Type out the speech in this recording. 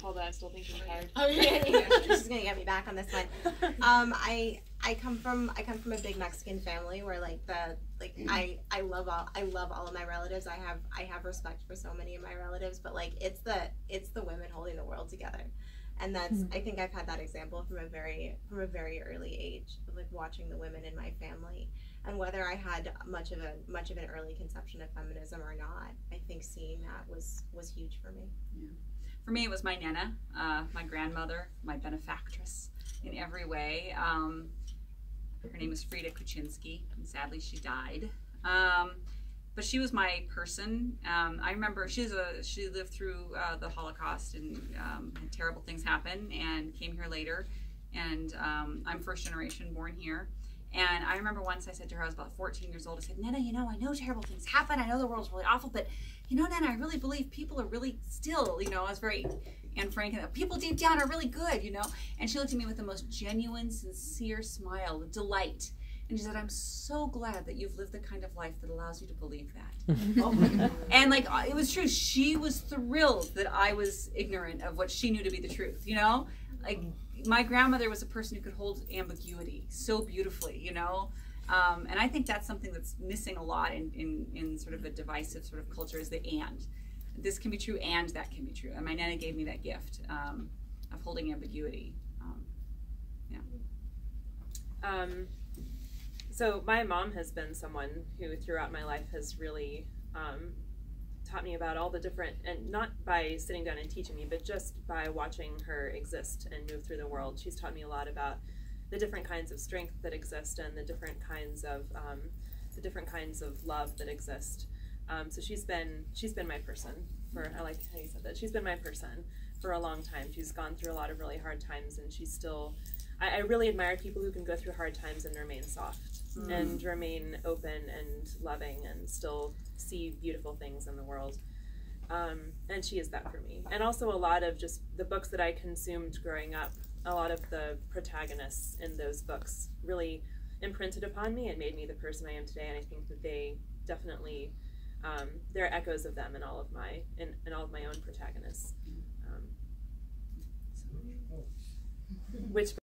hold on, I'm still thinking hard. Oh yeah, she's gonna get me back on this one. I come from a big Mexican family where I love all of my relatives. I have respect for so many of my relatives, but like it's the women holding the world together. And that's, I think I've had that example from a very early age of like watching the women in my family, and whether I had much of an early conception of feminism or not, I think seeing that was huge for me. Yeah. For me, it was my nana, my grandmother, my benefactress in every way. Her name is Frida Kuczynski, and sadly she died. But she was my person. I remember she lived through the Holocaust and had terrible things happen and came here later. And I'm first generation born here. And I remember once I said to her, I was about 14 years old, I said, Nana, I know terrible things happen. I know the world's really awful, but Nana, I really believe people are really still, I was very Anne Frank, and people deep down are really good, And she looked at me with the most genuine, sincere smile, delight. And she said, I'm so glad that you've lived the kind of life that allows you to believe that. And it was true. She was thrilled that I was ignorant of what she knew to be the truth, Like, my grandmother was a person who could hold ambiguity so beautifully, And I think that's something that's missing a lot in sort of a divisive sort of culture, is the and. This can be true and that can be true. And my Nana gave me that gift of holding ambiguity. So my mom has been someone who throughout my life has really taught me about all the different, and not by sitting down and teaching me, but just by watching her exist and move through the world. She's taught me a lot about the different kinds of strength that exist and the different kinds of love that exist. So she's been my person for, I like how you said that, she's been my person for a long time. She's gone through a lot of really hard times, and she's still, I really admire people who can go through hard times and remain soft and remain open and loving and still see beautiful things in the world. And she is that for me. And also a lot of just the books that I consumed growing up, a lot of the protagonists in those books really imprinted upon me and made me the person I am today. And I think that they definitely, there are echoes of them in all of my own protagonists. Which